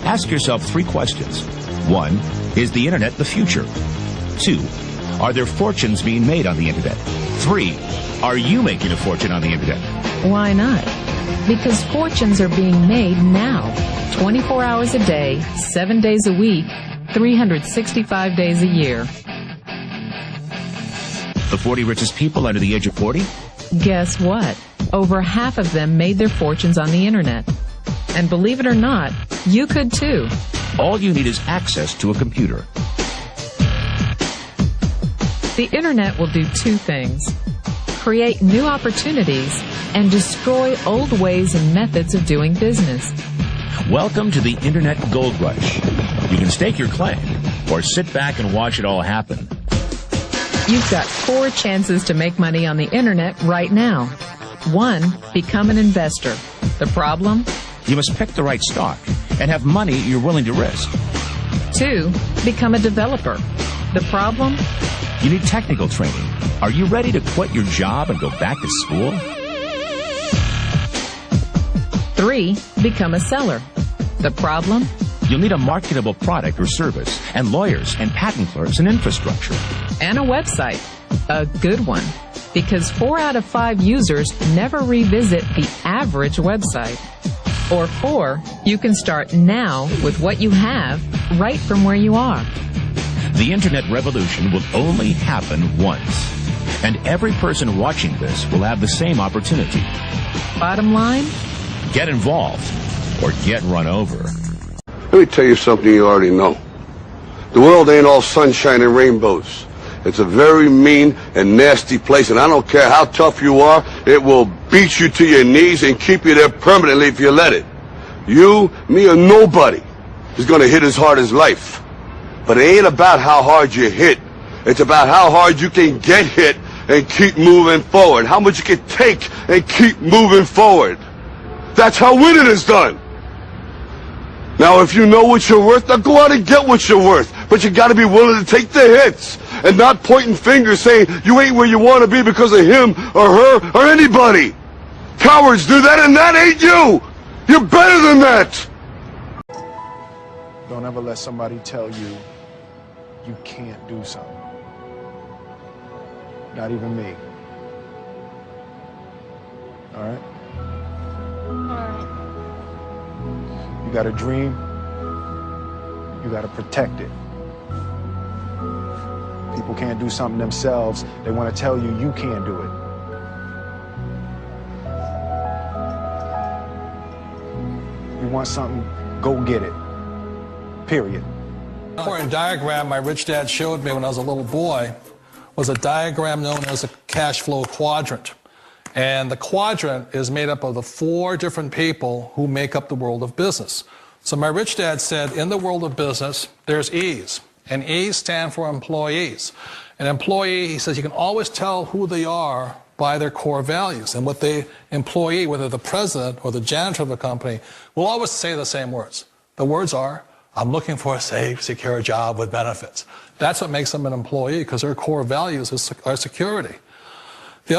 Ask yourself 3 questions. 1, is the internet the future? 2, are there fortunes being made on the internet? 3, are you making a fortune on the internet? Why not? Because fortunes are being made now. 24 hours a day, 7 days a week, 365 days a year. The 40 richest people under the age of 40? Guess what? Over half of them made their fortunes on the internet. And believe it or not, you could too. All you need is access to a computer. The internet will do 2 things: create new opportunities and destroy old ways and methods of doing business. Welcome to the Internet Gold Rush. You can stake your claim or sit back and watch it all happen. You've got 4 chances to make money on the internet right now. 1, become an investor. The problem? You must pick the right stock and have money you're willing to risk. 2, become a developer. The problem? You need technical training. Are you ready to quit your job and go back to school? 3, become a seller. The problem? You'll need a marketable product or service, and lawyers and patent clerks and infrastructure. And a website. A good one. Because 4 out of 5 users never revisit the average website. Or 4, you can start now with what you have right from where you are. The internet revolution will only happen once. And every person watching this will have the same opportunity. Bottom line? Get involved or get run over. Let me tell you something you already know. The world ain't all sunshine and rainbows. It's a very mean and nasty place, and I don't care how tough you are, it will beat you to your knees and keep you there permanently if you let it. You, me, or nobody is going to hit as hard as life. But it ain't about how hard you hit. It's about how hard you can get hit and keep moving forward. How much you can take and keep moving forward. That's how winning is done. Now, if you know what you're worth, now go out and get what you're worth. But you got to be willing to take the hits and not pointing fingers saying you ain't where you want to be because of him or her or anybody. Cowards do that, and that ain't you. You're better than that. Don't ever let somebody tell you you can't do something. Not even me. All right? You got a dream, you got to protect it. People can't do something themselves. They want to tell you you can't do it. You want something, go get it. Period. The important diagram my rich dad showed me when I was a little boy was a diagram known as a cash flow quadrant. And the quadrant is made up of the 4 different people who make up the world of business. So my rich dad said, in the world of business, there's E's. And E's stand for employees. An employee, he says, you can always tell who they are by their core values. And what the employee, whether the president or the janitor of the company, will always say the same words. The words are, I'm looking for a safe, secure job with benefits. That's what makes them an employee, because their core values are security. The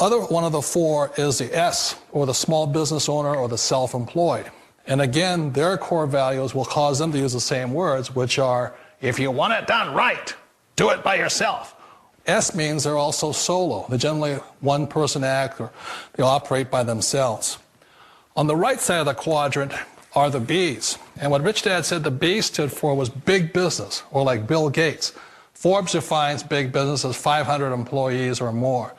other one of the 4 is the S, or the small business owner or the self-employed. And again, their core values will cause them to use the same words, which are, if you want it done right, do it by yourself. S means they're also solo. They're generally one-person act, or they operate by themselves. On the right side of the quadrant are the B's. And what Rich Dad said the B stood for was big business, or like Bill Gates. Forbes defines big business as 500 employees or more.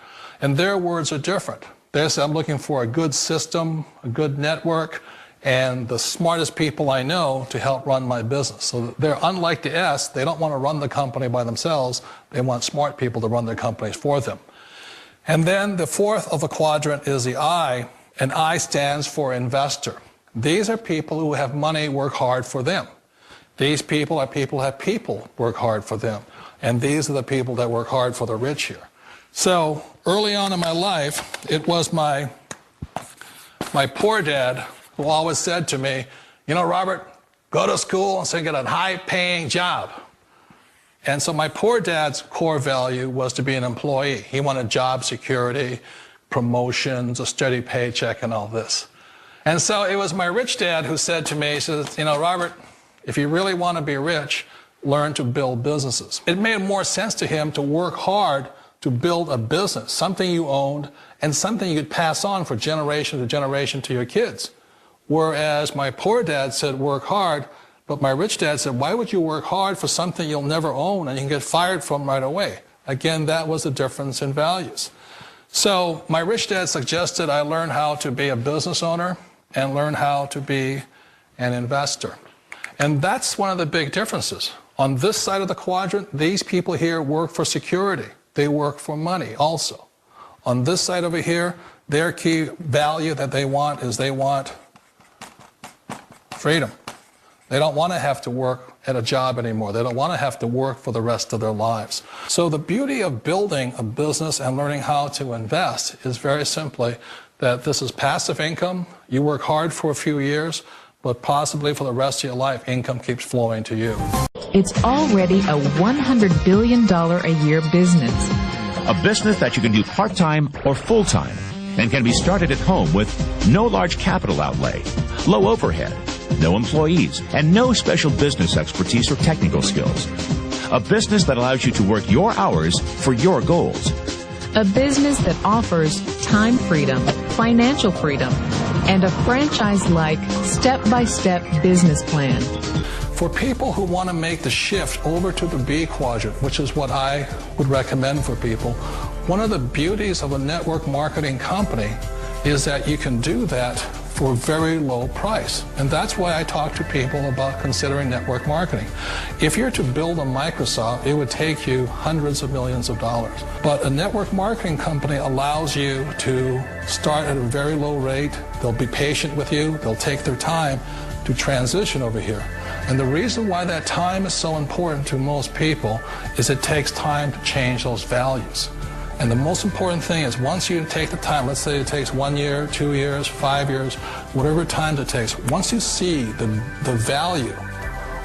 And their words are different. They say, I'm looking for a good system, a good network, and the smartest people I know to help run my business. So they're unlike the S. They don't want to run the company by themselves. They want smart people to run their companies for them. And then the 4th of the quadrant is the I, and I stands for investor. These are people who have money work hard for them. These people are people who have people work hard for them. And these are the people that work hard for the rich here. So early on in my life, it was my poor dad who always said to me, you know, Robert, go to school and so get a high-paying job. And so my poor dad's core value was to be an employee. He wanted job security, promotions, a steady paycheck, and all this. And so it was my rich dad who said to me, he says, you know, Robert, if you really want to be rich, learn to build businesses. It made more sense to him to work hard to build a business, something you owned and something you could pass on for generation to generation to your kids. Whereas my poor dad said, work hard, but my rich dad said, why would you work hard for something you'll never own and you can get fired from right away? Again, that was the difference in values. So my rich dad suggested I learn how to be a business owner and learn how to be an investor. And that's one of the big differences. On this side of the quadrant, these people here work for security. They work for money also. On this side over here, their key value that they want is they want freedom. They don't want to have to work at a job anymore. They don't want to have to work for the rest of their lives. So the beauty of building a business and learning how to invest is very simply that this is passive income. You work hard for a few years, but possibly for the rest of your life, income keeps flowing to you. It's already a $100 billion a year business. A business that you can do part-time or full-time and can be started at home with no large capital outlay, low overhead, no employees, and no special business expertise or technical skills. A business that allows you to work your hours for your goals. A business that offers time freedom, financial freedom, and a franchise-like, step-by-step business plan. For people who want to make the shift over to the B quadrant, which is what I would recommend for people, one of the beauties of a network marketing company is that you can do that for a very low price. And that's why I talk to people about considering network marketing. If you're to build a Microsoft, it would take you hundreds of millions of dollars. But a network marketing company allows you to start at a very low rate. They'll be patient with you. They'll take their time to transition over here. And the reason why that time is so important to most people is it takes time to change those values. And the most important thing is once you take the time, let's say it takes 1 year, 2 years, 5 years, whatever time it takes, once you see the value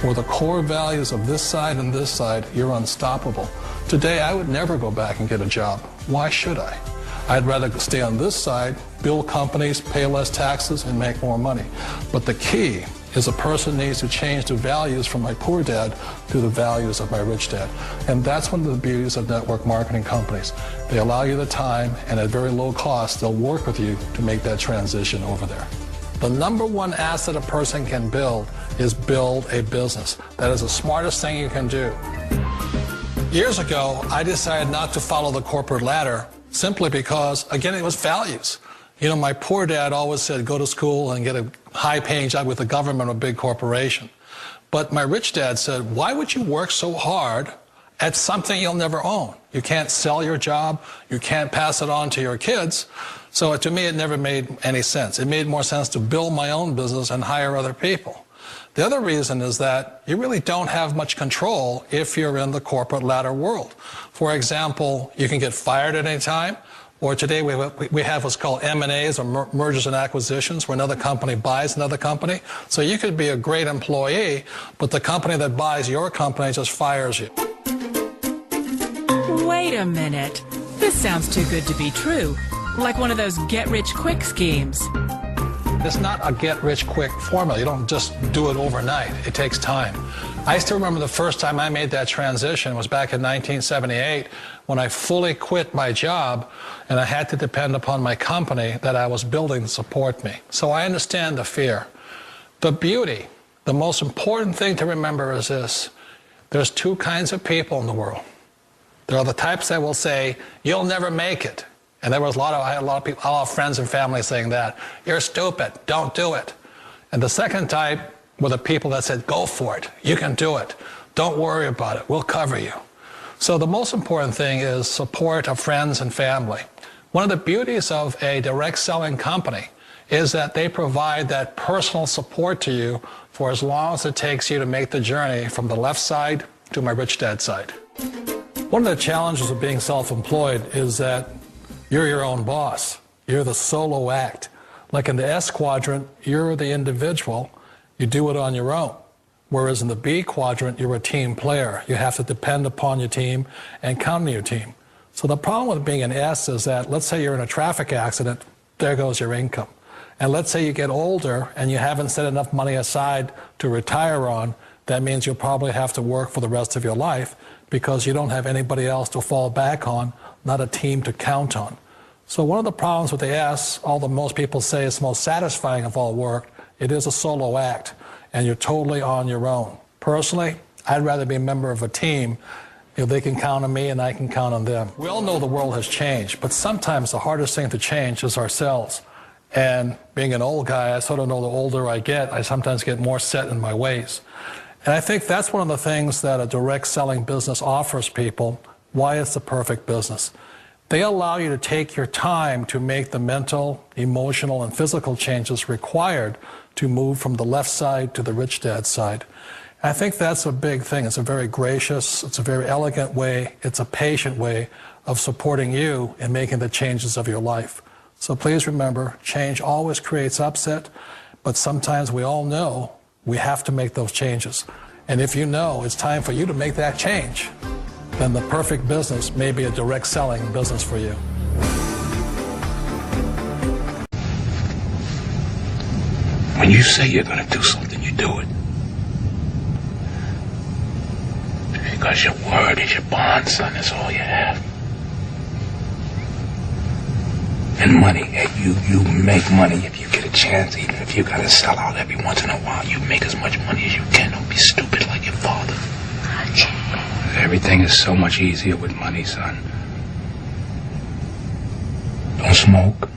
or the core values of this side and this side, you're unstoppable. Today, I would never go back and get a job. Why should I? I'd rather stay on this side, build companies, pay less taxes, and make more money. But the key is a person needs to change the values from my poor dad to the values of my rich dad. And that's one of the beauties of network marketing companies. They allow you the time, and at very low cost, they'll work with you to make that transition over there. The number one asset a person can build is build a business. That is the smartest thing you can do. Years ago, I decided not to follow the corporate ladder simply because, again, it was values. You know, my poor dad always said, go to school and get a high-paying job with the government or a big corporation. But my rich dad said, why would you work so hard at something you'll never own? You can't sell your job. You can't pass it on to your kids. So to me, it never made any sense. It made more sense to build my own business and hire other people. The other reason is that you really don't have much control if you're in the corporate ladder world. For example, you can get fired at any time. Or today we have what's called M&As, or mergers and acquisitions, where another company buys another company. So you could be a great employee, but the company that buys your company just fires you. Wait a minute. This sounds too good to be true. Like one of those get-rich-quick schemes. It's not a get-rich-quick formula. You don't just do it overnight. It takes time. I still remember the first time I made that transition was back in 1978 when I fully quit my job and I had to depend upon my company that I was building to support me. So I understand the fear. The beauty, the most important thing to remember is this. There's two kinds of people in the world. There are the types that will say, you'll never make it. And I had a lot of people, a lot of friends and family saying that. You're stupid, don't do it. And the second type were the people that said, go for it, you can do it. Don't worry about it, we'll cover you. So the most important thing is support of friends and family. One of the beauties of a direct selling company is that they provide that personal support to you for as long as it takes you to make the journey from the left side to my rich dad side. One of the challenges of being self-employed is that you're your own boss. You're the solo act. Like in the S quadrant, you're the individual. You do it on your own. Whereas in the B quadrant, you're a team player. You have to depend upon your team and count on your team. So the problem with being an S is that, let's say you're in a traffic accident, there goes your income. And let's say you get older and you haven't set enough money aside to retire on, that means you'll probably have to work for the rest of your life because you don't have anybody else to fall back on, not a team to count on. So one of the problems with the S, although most people say it's most satisfying of all work, it is a solo act, and you're totally on your own. Personally, I'd rather be a member of a team if they can count on me and I can count on them. We all know the world has changed, but sometimes the hardest thing to change is ourselves. And being an old guy, I sort of know the older I get, I sometimes get more set in my ways. And I think that's one of the things that a direct selling business offers people, why it's the perfect business. They allow you to take your time to make the mental, emotional, and physical changes required to move from the left side to the rich dad side. I think that's a big thing. It's a very gracious, it's a very elegant way, it's a patient way of supporting you in making the changes of your life. So please remember, change always creates upset, but sometimes we all know we have to make those changes. And if you know it's time for you to make that change, then the perfect business may be a direct selling business for you. When you say you're going to do something, you do it. Because your word is your bond, son. That's all you have. And money, you make money if you get a chance, even if you got to sell out every once in a while. You make as much money as you can. Don't be stupid like your father. Everything is so much easier with money, son. Don't smoke.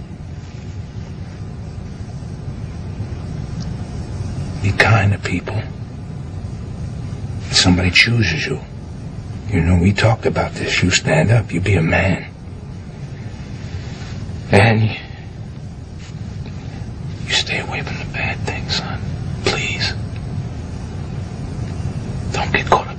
Be kind to people. If somebody chooses you, you know, we talked about this. You stand up, you be a man. And you stay away from the bad things, son. Please. Don't get caught up